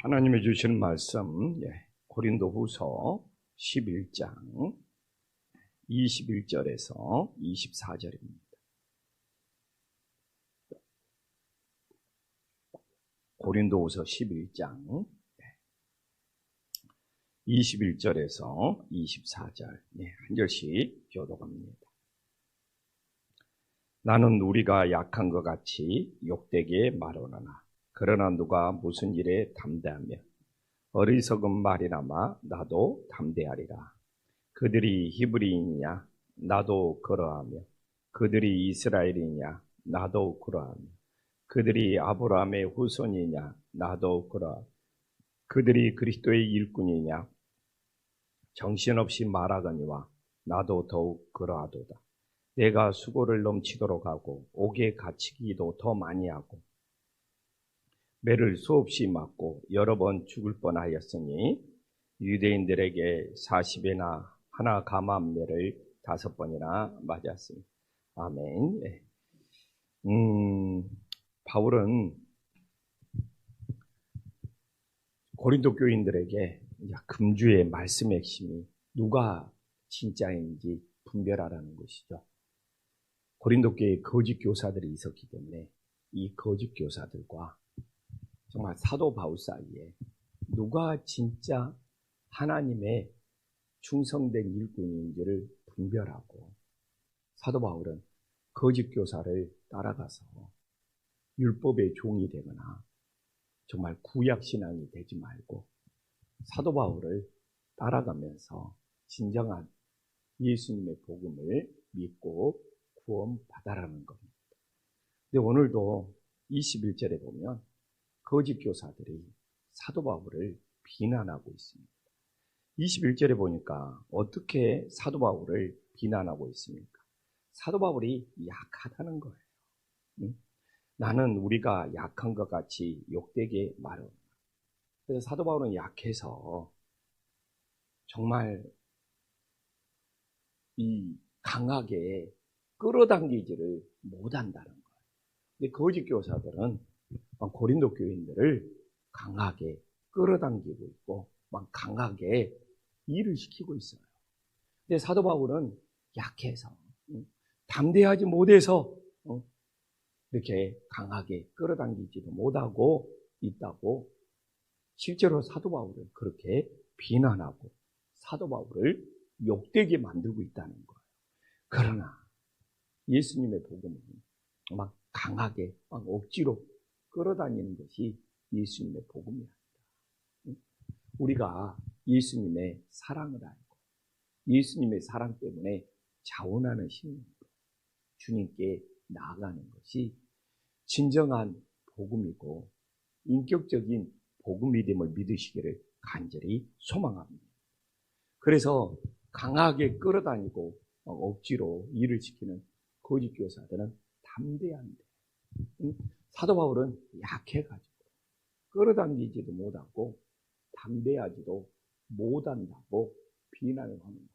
하나님이 주시는 말씀, 고린도후서 11장 21절에서 24절입니다. 고린도후서 11장 21절에서 24절, 한 절씩 교독합니다. 나는 우리가 약한 것 같이 욕되게 말하노나 그러나 누가 무슨 일에 담대하며 어리석은 말이나마 나도 담대하리라. 그들이 히브리인이냐 나도 그러하며 그들이 이스라엘이냐 나도 그러하며 그들이 아브라함의 후손이냐 나도 그러하며 그들이 그리스도의 일꾼이냐 정신없이 말하거니와 나도 더욱 그러하도다. 내가 수고를 넘치도록 하고 옥에 갇히기도 더 많이 하고 매를 수없이 맞고 여러 번 죽을 뻔하였으니 유대인들에게 40에나 하나 감한 매를 5번이나 맞았으니 아멘. 바울은 고린도 교인들에게 금주의 말씀의 핵심이 누가 진짜인지 분별하라는 것이죠. 고린도 교회에 거짓 교사들이 있었기 때문에 이 거짓 교사들과 정말 사도 바울 사이에 누가 진짜 하나님의 충성된 일꾼인지를 분별하고, 사도 바울은 거짓 교사를 따라가서 율법의 종이 되거나 정말 구약신앙이 되지 말고 사도 바울을 따라가면서 진정한 예수님의 복음을 믿고 구원받아라는 겁니다. 근데 오늘도 21절에 보면 거짓 교사들이 사도 바울을 비난하고 있습니다. 21절에 보니까 어떻게 사도 바울을 비난하고 있습니까? 사도 바울이 약하다는 거예요. 나는 우리가 약한 것 같이 욕되게 말하노라. 그래서 사도 바울은 약해서 정말 이 강하게 끌어당기지를 못한다는 거예요. 근데 거짓 교사들은 고린도 교인들을 강하게 끌어당기고 있고 막 강하게 일을 시키고 있어요. 근데 사도 바울은 약해서 담대하지 못해서 이렇게 강하게 끌어당기지도 못하고 있다고 실제로 사도 바울을 그렇게 비난하고 사도 바울을 욕되게 만들고 있다는 거예요. 그러나 예수님의 복음은 막 강하게 막 억지로 끌어다니는 것이 예수님의 복음이 아니다. 우리가 예수님의 사랑을 알고 예수님의 사랑 때문에 자원하는 심령으로 주님께 나아가는 것이 진정한 복음이고 인격적인 복음 믿음을 믿으시기를 간절히 소망합니다. 그래서 강하게 끌어다니고 억지로 일을 시키는 거짓 교사들은 담대한데 사도 바울은 약해가지고 끌어당기지도 못하고 담대하지도 못한다고 비난을 하는 거예요.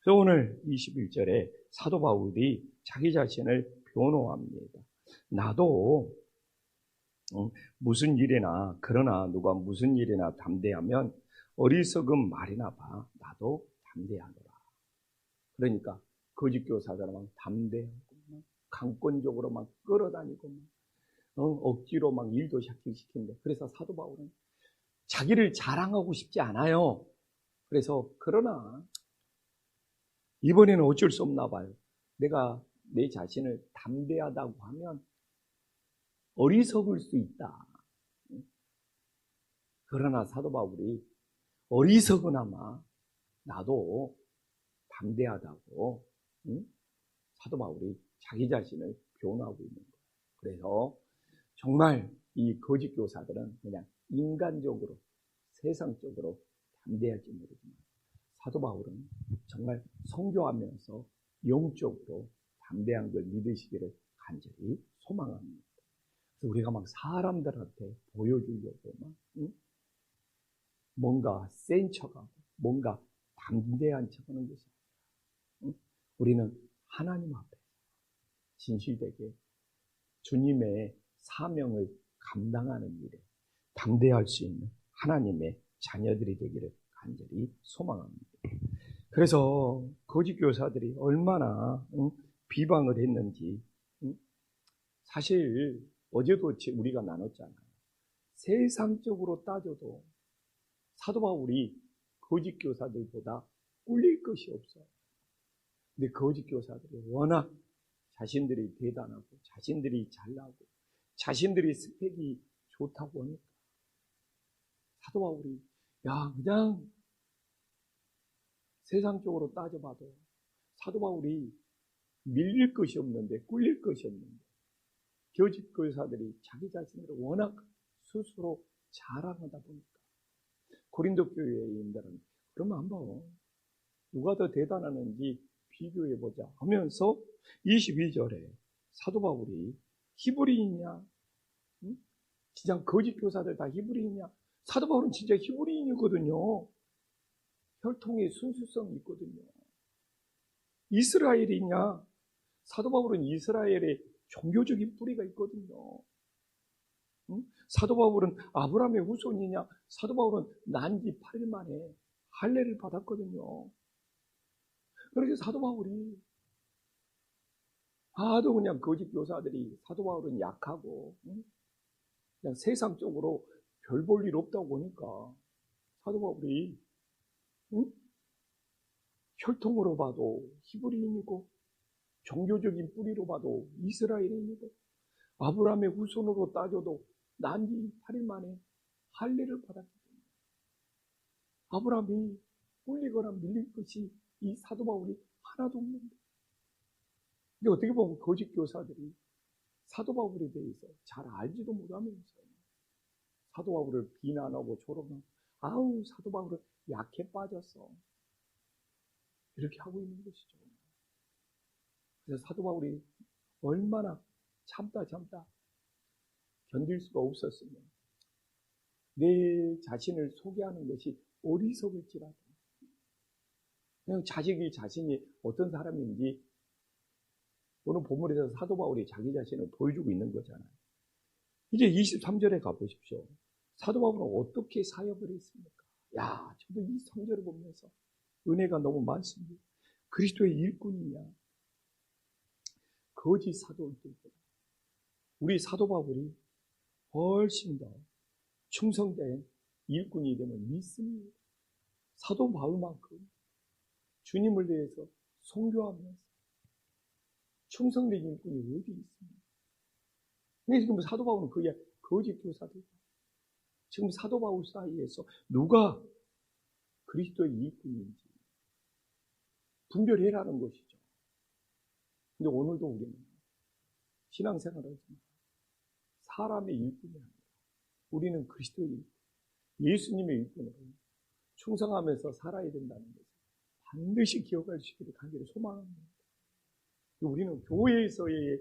그래서 오늘 21절에 사도 바울이 자기 자신을 변호합니다. 나도 무슨 일이나 그러나 누가 무슨 일이나 담대하면 어리석은 말이나 봐 나도 담대하노라. 그러니까 거짓 교사들은 막 담대하고 막 강권적으로 막 끌어다니고 막 억지로 막 일도 시키는데, 그래서 사도 바울은 자기를 자랑하고 싶지 않아요. 그래서 그러나 이번에는 어쩔 수 없나 봐요. 내가 내 자신을 담대하다고 하면 어리석을 수 있다. 그러나 사도 바울이 어리석으나마 나도 담대하다고 사도 바울이 자기 자신을 변호하고 있는 거예요. 그래서 정말 이 거짓 교사들은 그냥 인간적으로 세상적으로 담대할지 모르지만 사도 바울은 정말 선교하면서 영적으로 담대한 걸 믿으시기를 간절히 소망합니다. 그래서 우리가 막 사람들한테 보여주려고 막 뭔가 센 척하고 뭔가 담대한 척하는 것이 아니라 우리는 하나님 앞에 진실되게 주님의 사명을 감당하는 일에 담대할 수 있는 하나님의 자녀들이 되기를 간절히 소망합니다. 그래서 거짓 교사들이 얼마나 비방을 했는지 사실 어제도 우리가 나눴잖아요. 세상적으로 따져도 사도 바울이 거짓 교사들보다 꿀릴 것이 없어요. 근데 거짓 교사들이 워낙 자신들이 대단하고 자신들이 잘나고 자신들이 스펙이 좋다고 하니까 사도 바울이 그냥 세상적으로 따져봐도 사도 바울이 밀릴 것이 없는데 꿀릴 것이 없는데 거짓 교사들이 자기 자신을 워낙 스스로 자랑하다 보니까 고린도 교회인들은 그러면 한번 누가 더 대단하는지 비교해보자 하면서 22절에 사도 바울이 히브리인이냐? 진짜 거짓 교사들 다 히브리인이냐? 사도 바울은 진짜 히브리인이거든요. 혈통의 순수성이 있거든요. 이스라엘이냐? 사도 바울은 이스라엘의 종교적인 뿌리가 있거든요. 사도 바울은 아브라함의 후손이냐? 사도 바울은 난지 8일 만에 할례를 받았거든요. 그래서 사도 바울이 하도 그냥 거짓 교사들이 사도 바울은 약하고 그냥 세상적으로 별 볼 일 없다고 보니까 사도 바울이 혈통으로 봐도 히브리인이고 종교적인 뿌리로 봐도 이스라엘인이고 아브라함의 후손으로 따져도 난지 8일 만에 할례를 받았기 때문에 아브라함이 꿀리거나 밀릴 것이 이 사도 바울이 하나도 없는데 근데 어떻게 보면 거짓 교사들이 사도 바울에 대해서 잘 알지도 못하면서 사도 바울을 비난하고 조롱하고 아우 사도 바울은 약해 빠졌어 이렇게 하고 있는 것이죠. 그래서 사도 바울이 얼마나 참다 견딜 수가 없었으면 내 자신을 소개하는 것이 어리석을지라도 그냥 자신이 어떤 사람인지 오늘 본문에서 사도 바울이 자기 자신을 보여주고 있는 거잖아요. 이제 23절에 가보십시오. 사도 바울은 어떻게 사역을 했습니까? 저도 이 3절을 보면서 은혜가 너무 많습니다. 그리스도의 일꾼이냐? 거짓 사도들보다 우리 사도 바울이 훨씬 더 충성된 일꾼이 되면 믿습니다. 사도 바울만큼 주님을 위해서 선교하면서 충성된 일꾼이 어디 있습니까? 근데 지금 사도 바울은 그게 거짓 교사들. 지금 사도 바울 사이에서 누가 그리스도의 일꾼인지 분별해라는 것이죠. 근데 오늘도 우리는 신앙생활을 하지만 사람의 일꾼이 아니라 우리는 그리스도의 일꾼, 예수님의 일꾼으로 충성하면서 살아야 된다는 것을 반드시 기억할 수 있기를 간절히 소망합니다. 우리는 교회에서의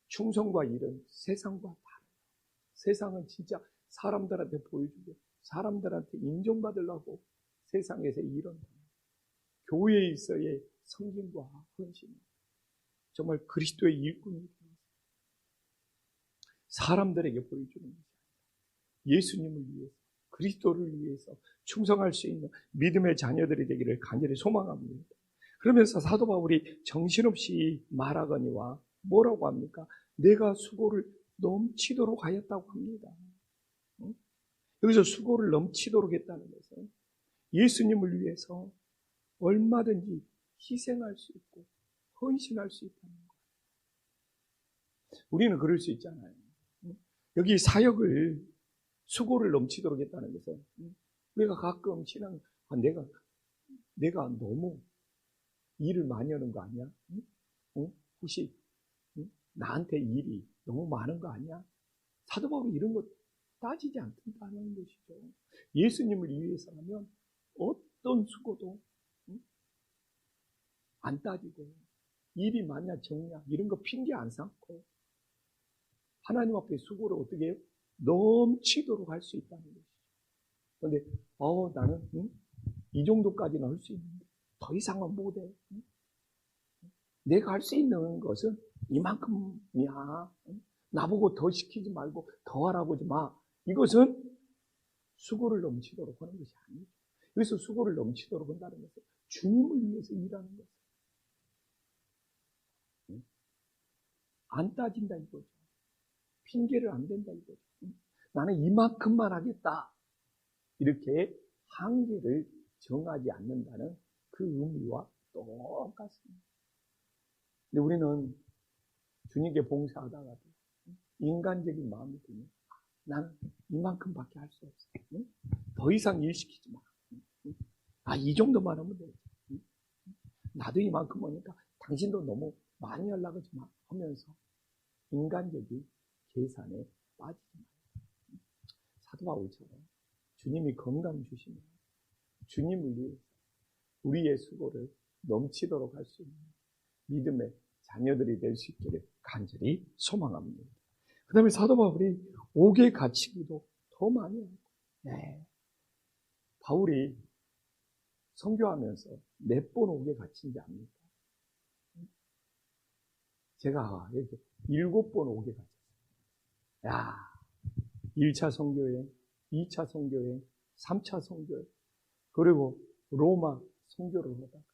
충성과 일은 세상과 다르다. 세상은 진짜 사람들한테 보여주고 사람들한테 인정받으려고 세상에서 일한다. 교회에서의 성김과 헌신, 정말 그리스도의 일꾼이 되어서 사람들에게 보여주는 것이 아니라 예수님을 위해서, 그리스도를 위해서 충성할 수 있는 믿음의 자녀들이 되기를 간절히 소망합니다. 그러면서 사도 바울이 정신없이 말하거니와 뭐라고 합니까? 내가 수고를 넘치도록 하였다고 합니다. 여기서 수고를 넘치도록 했다는 것은 예수님을 위해서 얼마든지 희생할 수 있고 헌신할 수 있다는 거예요. 우리는 그럴 수 있잖아요. 여기 사역을 수고를 넘치도록 했다는 것은 우리가 가끔 신앙 내가 너무 일을 많이 하는 거 아니야? 혹시 나한테 일이 너무 많은 거 아니야? 사도 바울이 이런 거 따지지 않는다는 것이죠. 예수님을 위해서 하면 어떤 수고도 안 따지고 일이 많냐 적냐 이런 거 핑계 안 삼고 하나님 앞에 수고를 어떻게 해요? 넘치도록 할 수 있다는 것이죠. 그런데 나는 이 정도까지는 할 수 있는데 더 이상은 못해. 내가 할 수 있는 것은 이만큼이야. 나보고 더 시키지 말고 더 하라고 하지 마. 이것은 수고를 넘치도록 하는 것이 아니죠. 여기서 수고를 넘치도록 한다는 것은 주님을 위해서 일하는 것이에요. 안 따진다 이거죠. 핑계를 안 댄다 이거죠. 나는 이만큼만 하겠다. 이렇게 한계를 정하지 않는다는 그 의미와 똑같습니다. 근데 우리는 주님께 봉사하다가도 인간적인 마음이 들면 나는 이만큼밖에 할 수 없어. 더 이상 일 시키지 마. 이 정도만 하면 되지. 나도 이만큼 하니까 당신도 너무 많이 하려고 하지 마. 하면서 인간적인 계산에 빠지지 마. 사도 바울처럼 주님이 건강 주시면 주님을 위해서 우리의 수고를 넘치도록 할 수 있는 믿음의 자녀들이 될 수 있기를 간절히 소망합니다. 그 다음에 사도 바울이 옥에 갇히기도 더 많이 하고, 바울이 선교하면서 몇 번 옥에 갇힌지 압니까? 제가 이렇게 7번 옥에 갇혔어요. 1차 선교여행, 2차 선교여행, 3차 선교여행, 그리고 로마 선교를 하다가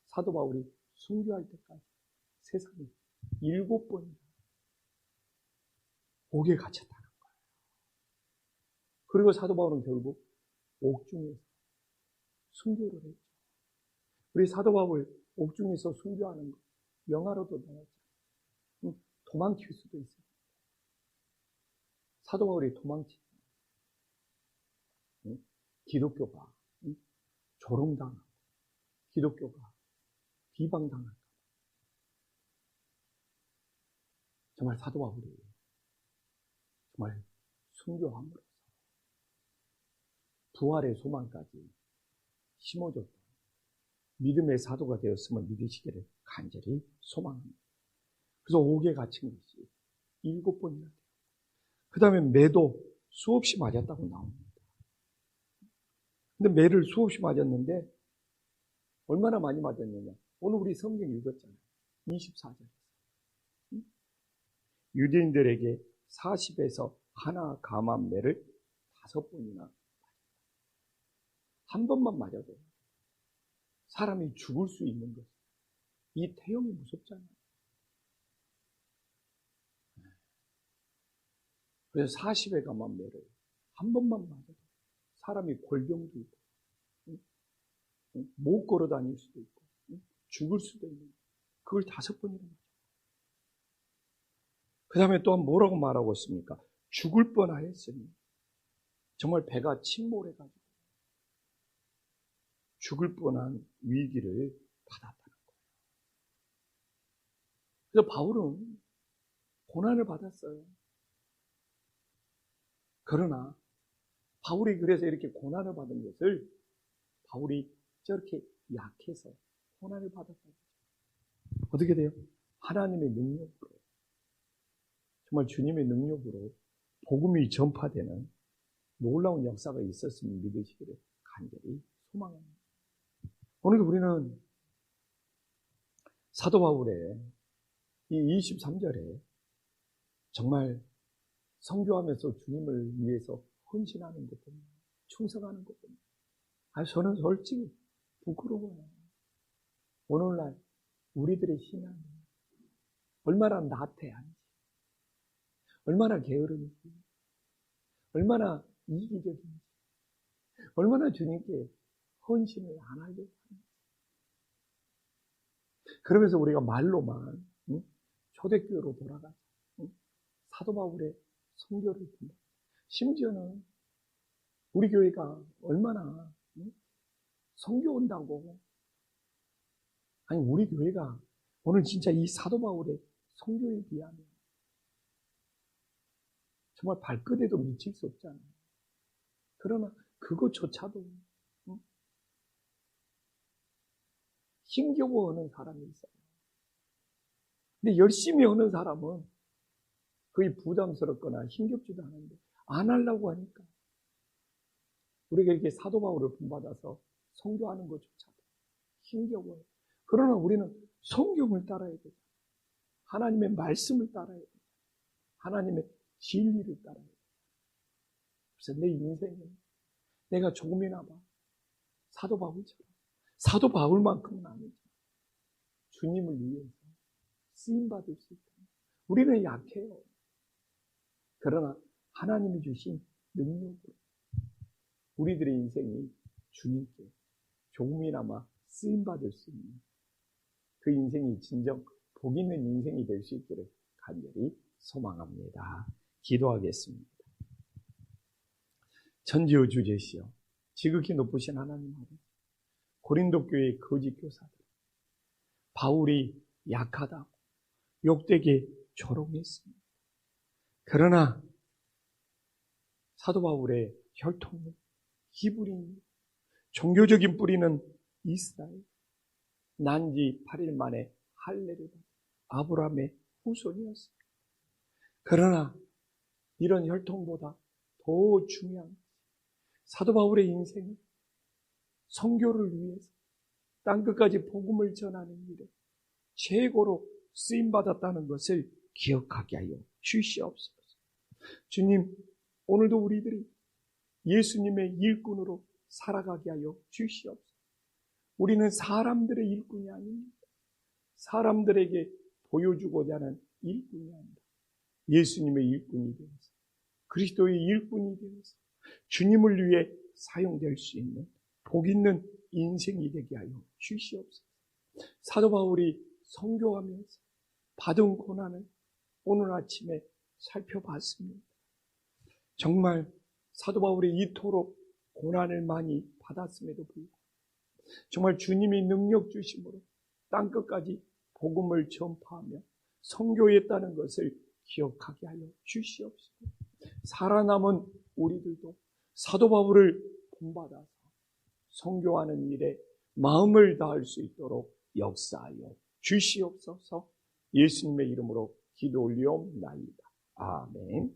사도 바울이 순교할 때까지 세상에 7번이나 옥에 갇혔다는 거예요. 그리고 사도 바울은 결국 옥중에서 순교를 했죠. 우리 사도 바울 옥중에서 순교하는 거 영화로도 나왔죠. 도망칠 수도 있어요. 사도 바울이 도망치죠. 기독교가 조롱당하고 기독교가 비방당할까. 정말 사도 바울이 정말 순교함으로써 부활의 소망까지 심어줬던 믿음의 사도가 되었음을 믿으시기를 간절히 소망합니다. 그래서 옥에 갇힌 것이 7번이나 돼요. 그 다음에 매도 수없이 맞았다고 나옵니다. 근데 매를 수없이 맞았는데 얼마나 많이 맞았느냐. 오늘 우리 성경 읽었잖아요. 24절에서. 유대인들에게 40에서 하나 감한 매를 5번이나 맞았다. 한 번만 맞아도 사람이 죽을 수 있는 것. 이 태형이 무섭잖아요. 그래서 40에 감한 매를 한 번만 맞아도 사람이 골병도 있고 못 걸어 다닐 수도 있고 죽을 수도 있는 그걸 5번이나 맞아요. 그 다음에 또한 뭐라고 말하고 있습니까? 죽을 뻔하였으니 정말 배가 침몰해가지고 죽을 뻔한 위기를 받았다는 거예요. 그래서 바울은 고난을 받았어요. 그러나 바울이 그래서 이렇게 고난을 받은 것을 바울이 저렇게 약해서 고난을 받았다는 거죠. 어떻게 돼요? 하나님의 능력으로 정말 주님의 능력으로 복음이 전파되는 놀라운 역사가 있었음을 믿으시기를 간절히 소망합니다. 오늘도 우리는 사도 바울의 이 23절에 정말 선교하면서 주님을 위해서 헌신하는 것 때문에 충성하는 것 때문에 저는 솔직히 부끄러워요. 오늘날 우리들의 신앙이 얼마나 나태한지, 얼마나 게으른지, 얼마나 이기적인지, 얼마나 주님께 헌신을 안 하려고 하는지. 그러면서 우리가 말로만 초대교회로 돌아가서 사도 바울의 선교를 본다. 심지어는 우리 교회가 얼마나 선교 온다고, 아니 우리 교회가 오늘 진짜 이 사도 바울의 선교에 비하면 정말 발끝에도 미칠 수 없잖아요. 그러나 그것조차도 힘겨워하는 사람이 있어요. 근데 열심히 하는 사람은 거의 부담스럽거나 힘겹지도 않은데 안 하려고 하니까 우리가 이렇게 사도 바울을 본받아서 선교하는 것조차도 힘겨워요. 그러나 우리는 성경을 따라야 되죠. 하나님의 말씀을 따라야 되죠. 하나님의 진리를 따라야 되죠. 그래서 내 인생은 내가 조금이나마 사도 바울처럼, 사도 바울만큼은 아니죠. 주님을 위해서 쓰임받을 수 있다. 우리는 약해요. 그러나 하나님이 주신 능력으로 우리들의 인생이 주님께 조금이나마 쓰임받을 수 있는 그 인생이 진정 복 있는 인생이 될 수 있기를 간절히 소망합니다. 기도하겠습니다. 천지의 주제시여 지극히 높으신 하나님 아버지, 고린도 교회의 거짓 교사들, 바울이 약하다고 욕되게 조롱했습니다. 그러나 사도 바울의 혈통은 히브리인, 종교적인 뿌리는 이스라엘, 난지 8일 만에 할례를 받은 아브라함의 후손이었습니다. 그러나 이런 혈통보다 더 중요한 사도 바울의 인생은 선교를 위해서 땅끝까지 복음을 전하는 일에 최고로 쓰임받았다는 것을 기억하게 하여 주시옵소서. 주님, 오늘도 우리들이 예수님의 일꾼으로 살아가게 하여 주시옵소서. 우리는 사람들의 일꾼이 아닙니다. 사람들에게 보여주고자 하는 일꾼이 아니라 예수님의 일꾼이 되어서, 그리스도의 일꾼이 되어서 주님을 위해 사용될 수 있는 복 있는 인생이 되게 하여 주시옵소서. 사도 바울이 선교하면서 받은 고난을 오늘 아침에 살펴봤습니다. 정말 사도 바울이 이토록 고난을 많이 받았음에도 불구하고 정말 주님이 능력 주심으로 땅끝까지 복음을 전파하며 선교했다는 것을 기억하게 하여 주시옵소서. 살아남은 우리들도 사도 바울을 본받아서 선교하는 일에 마음을 다할 수 있도록 역사하여 주시옵소서. 예수님의 이름으로 기도 올리옵나이다. 아멘.